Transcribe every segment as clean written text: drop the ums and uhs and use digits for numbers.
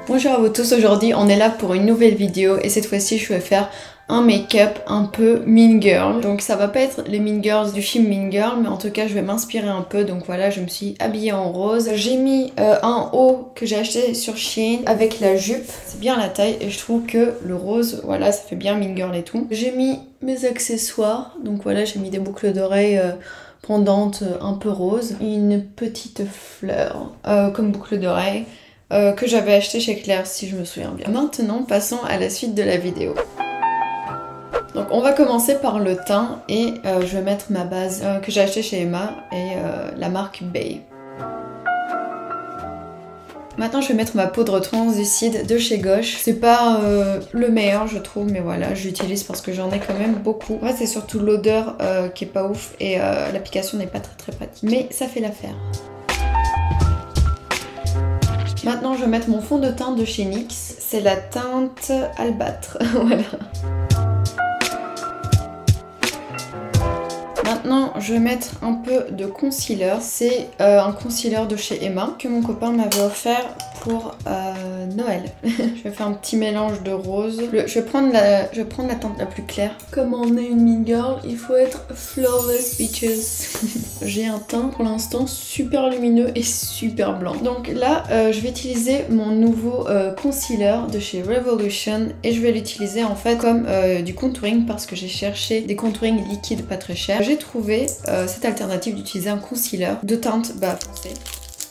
Bonjour à vous tous, aujourd'hui on est là pour une nouvelle vidéo et cette fois-ci je vais faire un make-up un peu Mean Girl. Donc ça va pas être les Mean Girls du film Mean Girl, mais en tout cas je vais m'inspirer un peu. Donc voilà, je me suis habillée en rose. J'ai mis un haut que j'ai acheté sur Shein avec la jupe. C'est bien la taille et je trouve que le rose, voilà, ça fait bien Mean Girl et tout. J'ai mis mes accessoires. Donc voilà, j'ai mis des boucles d'oreilles pendantes un peu roses. Une petite fleur comme boucle d'oreille. Que j'avais acheté chez Claire si je me souviens bien. Maintenant passons à la suite de la vidéo. Donc on va commencer par le teint et je vais mettre ma base que j'ai acheté chez Emma et la marque Bay. Maintenant je vais mettre ma poudre translucide de chez Gauche. C'est pas le meilleur je trouve, mais voilà, j'utilise parce que j'en ai quand même beaucoup. Ouais, c'est surtout l'odeur qui est pas ouf et l'application n'est pas très pratique. Mais ça fait l'affaire. Maintenant je vais mettre mon fond de teint de chez NYX. C'est la teinte Albâtre, voilà. Maintenant, je vais mettre un peu de concealer. C'est un concealer de chez Emma que mon copain m'avait offert pour Noël. Je vais faire un petit mélange de rose. Je vais prendre la teinte la plus claire. Comme on est une mean girl, il faut être flawless bitches. J'ai un teint pour l'instant super lumineux et super blanc. Donc là, je vais utiliser mon nouveau concealer de chez Revolution et je vais l'utiliser en fait comme du contouring parce que j'ai cherché des contouring liquides pas très chers. J'ai trouvé cette alternative d'utiliser un concealer de teinte foncé.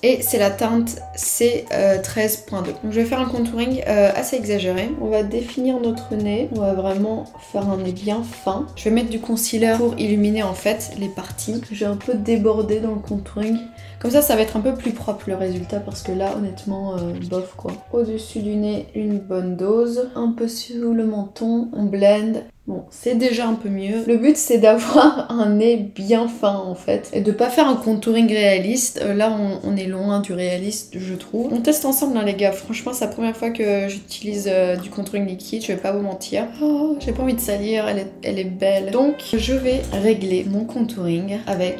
Et c'est la teinte C13.2. Donc je vais faire un contouring assez exagéré. On va définir notre nez. On va vraiment faire un nez bien fin. Je vais mettre du concealer pour illuminer en fait les parties que j'ai un peu débordé dans le contouring. Comme ça, ça va être un peu plus propre le résultat parce que là, honnêtement, bof quoi. Au-dessus du nez, une bonne dose. Un peu sous le menton, on blende. Bon, c'est déjà un peu mieux. Le but, c'est d'avoir un nez bien fin en fait et de pas faire un contouring réaliste. Là, on est loin du réaliste, je trouve. On teste ensemble, hein, les gars. Franchement, c'est la première fois que j'utilise du contouring liquide. Je vais pas vous mentir. Oh, j'ai pas envie de salir. Elle est belle. Donc, je vais régler mon contouring avec...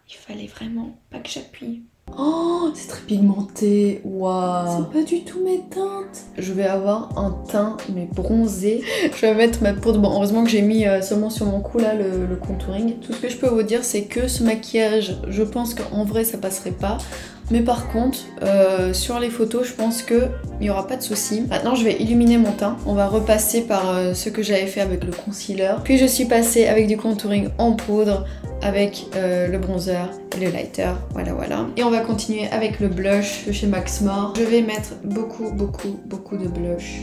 Il fallait vraiment pas que j'appuie. Oh, c'est très pigmenté. Waouh. C'est pas du tout mes teintes. Je vais avoir un teint mais bronzé. Je vais mettre ma poudre. Bon, heureusement que j'ai mis seulement sur mon cou là le contouring. Tout ce que je peux vous dire, c'est que ce maquillage, je pense qu'en vrai ça passerait pas. Mais par contre, sur les photos, je pense qu'il n'y aura pas de souci. Maintenant, je vais illuminer mon teint. On va repasser par ce que j'avais fait avec le concealer. Puis je suis passée avec du contouring en poudre, avec le bronzer et le lighter. Voilà. Et on va continuer avec le blush de chez Max Mort. Je vais mettre beaucoup de blush.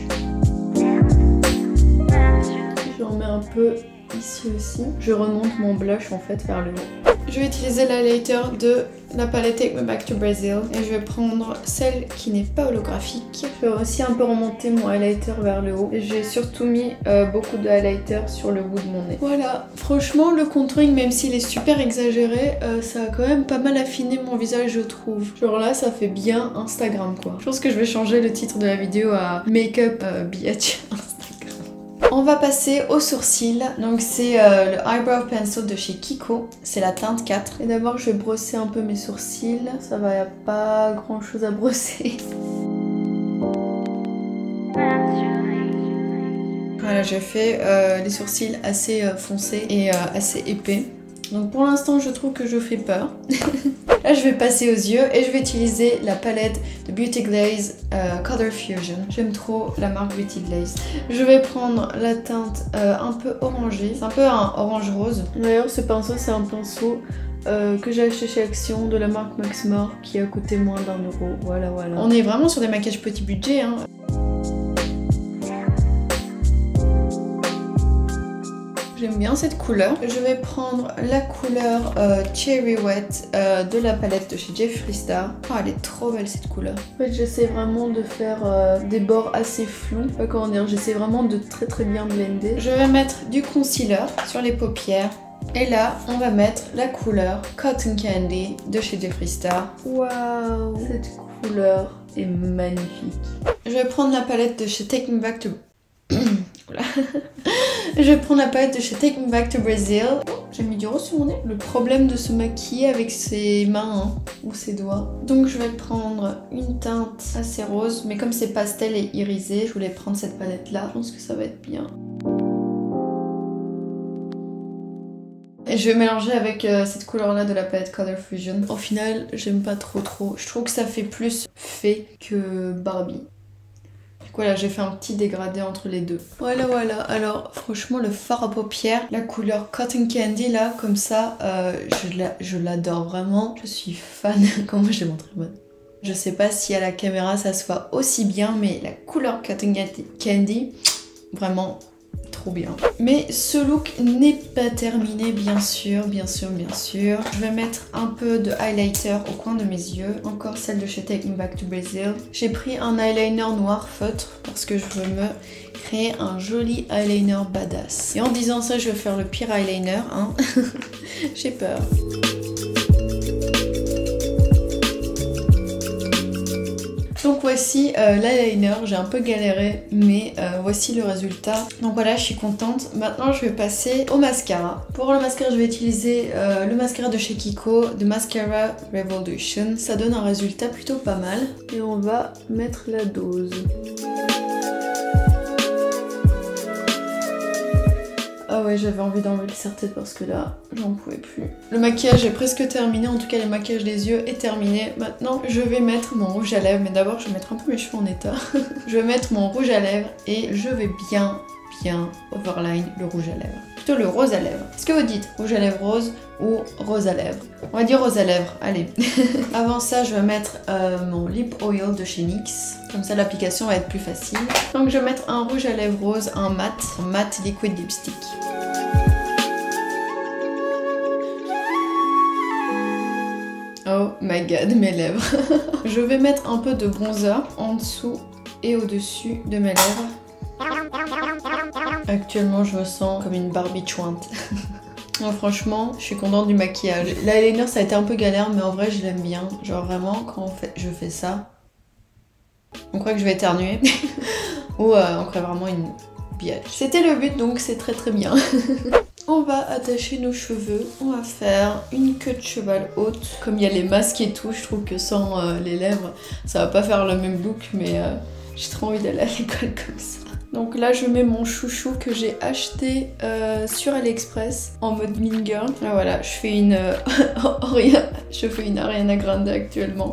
J'en mets un peu ici aussi. Je remonte mon blush en fait vers le haut. Je vais utiliser l'highlighter de la palette Take Me Back to Brazil et je vais prendre celle qui n'est pas holographique. Je vais aussi un peu remonter mon highlighter vers le haut et j'ai surtout mis beaucoup de highlighter sur le bout de mon nez. Voilà, franchement le contouring, même s'il est super exagéré, ça a quand même pas mal affiné mon visage je trouve. Genre là ça fait bien Instagram quoi. Je pense que je vais changer le titre de la vidéo à Makeup Bitch Instagram. On va passer aux sourcils, donc c'est le Eyebrow Pencil de chez Kiko, c'est la teinte 4. Et d'abord je vais brosser un peu mes sourcils, ça va, y a pas grand chose à brosser. Voilà, j'ai fait les sourcils assez foncés et assez épais. Donc pour l'instant je trouve que je fais peur. Là je vais passer aux yeux et je vais utiliser la palette de Beauty Glaze Color Fusion. J'aime trop la marque Beauty Glaze. Je vais prendre la teinte un peu orangée. C'est un peu un orange rose. D'ailleurs ce pinceau c'est un pinceau que j'ai acheté chez Action de la marque Max Mort qui a coûté moins d'€1. Voilà. On est vraiment sur des maquillages petit budget hein. J'aime bien cette couleur. Je vais prendre la couleur Cherry Wet de la palette de chez Jeffree Star. Oh, elle est trop belle cette couleur. En fait, j'essaie vraiment de faire des bords assez flous. Pas comment dire, j'essaie vraiment de très bien blender. Je vais mettre du concealer sur les paupières. Et là, on va mettre la couleur Cotton Candy de chez Jeffree Star. Waouh, cette couleur est magnifique. Je vais prendre la palette de chez Take Me Back to... Je vais prendre la palette de chez Take Me Back to Brazil. j'ai mis du rose sur mon nez. Le problème de se maquiller avec ses mains hein, ou ses doigts. Donc je vais prendre une teinte assez rose, mais comme c'est pastel et irisé, je voulais prendre cette palette là. Je pense que ça va être bien. Et je vais mélanger avec cette couleur là de la palette Color Fusion. Au final, j'aime pas trop. Je trouve que ça fait plus fée que Barbie. Voilà, j'ai fait un petit dégradé entre les deux. Voilà. Alors, franchement, le fard à paupières, la couleur Cotton Candy, là, comme ça, je l'adore vraiment. Je suis fan. Comment je l'ai montré, moi. Je sais pas si à la caméra ça se voit aussi bien, mais la couleur Cotton Candy, vraiment trop bien. Mais ce look n'est pas terminé, bien sûr. Je vais mettre un peu de highlighter au coin de mes yeux. Encore celle de chez Take Me Back to Brazil. J'ai pris un eyeliner noir feutre parce que je veux me créer un joli eyeliner badass. Et en disant ça, je vais faire le pire eyeliner, hein. J'ai peur. Donc voici l'eyeliner, j'ai un peu galéré, mais voici le résultat. Donc voilà, je suis contente. Maintenant, je vais passer au mascara. Pour le mascara, je vais utiliser le mascara de chez Kiko, de Mascara Revolution. Ça donne un résultat plutôt pas mal. Et on va mettre la dose. Ah ouais, j'avais envie d'enlever le serre-tête parce que là, j'en pouvais plus. Le maquillage est presque terminé, en tout cas le maquillage des yeux est terminé. Maintenant, je vais mettre mon rouge à lèvres, mais d'abord je vais mettre un peu mes cheveux en état. Je vais mettre mon rouge à lèvres et je vais bien overline le rouge à lèvres. Plutôt le rose à lèvres. Est-ce que vous dites rouge à lèvres rose ou rose à lèvres? On va dire rose à lèvres, allez. Avant ça, je vais mettre mon lip oil de chez NYX. Comme ça, l'application va être plus facile. Donc je vais mettre un rouge à lèvres rose, un mat liquid lipstick. Oh my god, mes lèvres. Je vais mettre un peu de bronzer en dessous et au-dessus de mes lèvres. Actuellement, je me sens comme une Barbie chouinte. Non, franchement, je suis contente du maquillage. L'eyeliner, ça a été un peu galère, mais en vrai, je l'aime bien. Genre vraiment, quand je fais ça, on croit que je vais éternuer. Ou on croit vraiment une biatch. C'était le but, donc c'est très bien. On va attacher nos cheveux. On va faire une queue de cheval haute. Comme il y a les masques et tout, je trouve que sans les lèvres, ça va pas faire le même look, mais j'ai trop envie d'aller à l'école comme ça. Donc là, je mets mon chouchou que j'ai acheté sur AliExpress en mode mean girl. Là voilà, je fais une Ariana Grande actuellement.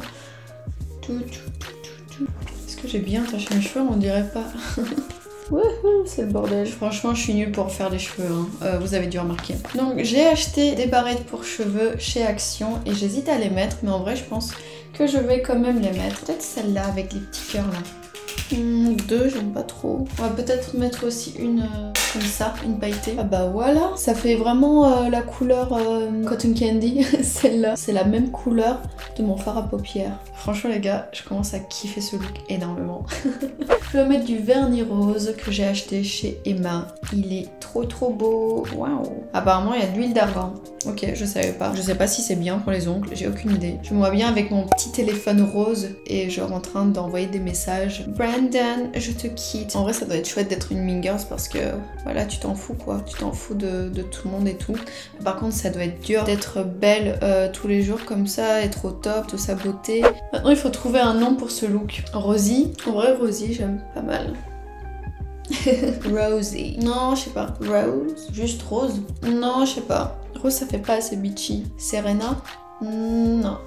Est-ce que j'ai bien attaché mes cheveux? On dirait pas. Wouhou, c'est le bordel. Franchement, je suis nulle pour faire les cheveux, hein. Vous avez dû remarquer. Donc, j'ai acheté des barrettes pour cheveux chez Action et j'hésite à les mettre, mais en vrai, je pense que je vais quand même les mettre. Peut-être celle-là avec les petits cœurs là. Deux, j'aime pas trop. On va peut-être mettre aussi une comme ça, une pailletée. Ah bah voilà, ça fait vraiment la couleur Cotton Candy, celle-là. C'est la même couleur de mon fard à paupières. Franchement les gars, je commence à kiffer ce look énormément. Je vais mettre du vernis rose que j'ai acheté chez Emma. Il est trop beau. Waouh. Apparemment il y a de l'huile d'argan. Ok, je savais pas. Je sais pas si c'est bien pour les ongles, j'ai aucune idée. Je me vois bien avec mon petit téléphone rose et genre en train d'envoyer des messages. Brandon, je te quitte. En vrai, ça doit être chouette d'être une mean girl parce que voilà, tu t'en fous quoi. Tu t'en fous de tout le monde et tout. Par contre, ça doit être dur d'être belle tous les jours comme ça, être au top de sa beauté. Maintenant, il faut trouver un nom pour ce look. Rosie. En vrai, Rosie, j'aime pas mal. Rosie. Non, je sais pas. Rose. Juste rose. Non, je sais pas. Rose, ça fait pas assez bitchy. Serena. Non.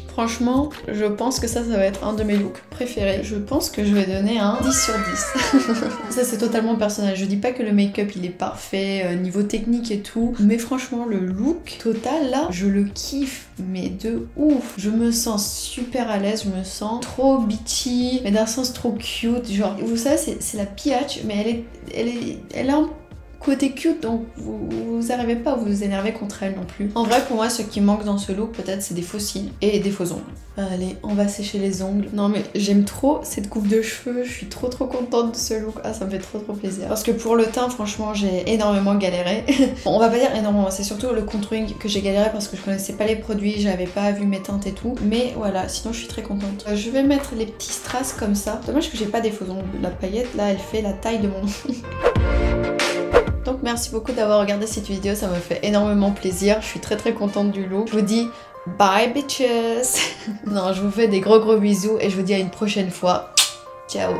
Franchement, je pense que ça va être un de mes looks préférés. Je pense que je vais donner un 10 sur 10. Ça, c'est totalement personnel. Je dis pas que le make-up, il est parfait, niveau technique et tout. Mais franchement, le look total, là, je le kiffe. Mais de ouf. Je me sens super à l'aise. Je me sens trop bitchy. Mais d'un sens trop cute. Genre, vous savez, c'est la biatch, mais elle a un côté cute, donc vous n'arrivez pas à vous énerver contre elle non plus. En vrai, pour moi, ce qui manque dans ce look, peut-être, c'est des faux cils et des faux ongles. Allez, on va sécher les ongles. Non mais j'aime trop cette coupe de cheveux, je suis trop contente de ce look. Ah, ça me fait trop plaisir. Parce que pour le teint, franchement, j'ai énormément galéré. Bon, on va pas dire énormément, c'est surtout le contouring que j'ai galéré parce que je connaissais pas les produits, j'avais pas vu mes teintes et tout. Mais voilà, sinon je suis très contente. Je vais mettre les petits strass comme ça. Dommage que j'ai pas des faux ongles. La paillette, là, elle fait la taille de mon ongle. Donc merci beaucoup d'avoir regardé cette vidéo, ça me fait énormément plaisir. Je suis très contente du look. Je vous dis bye bitches. Non, je vous fais des gros bisous et je vous dis à une prochaine fois. Ciao.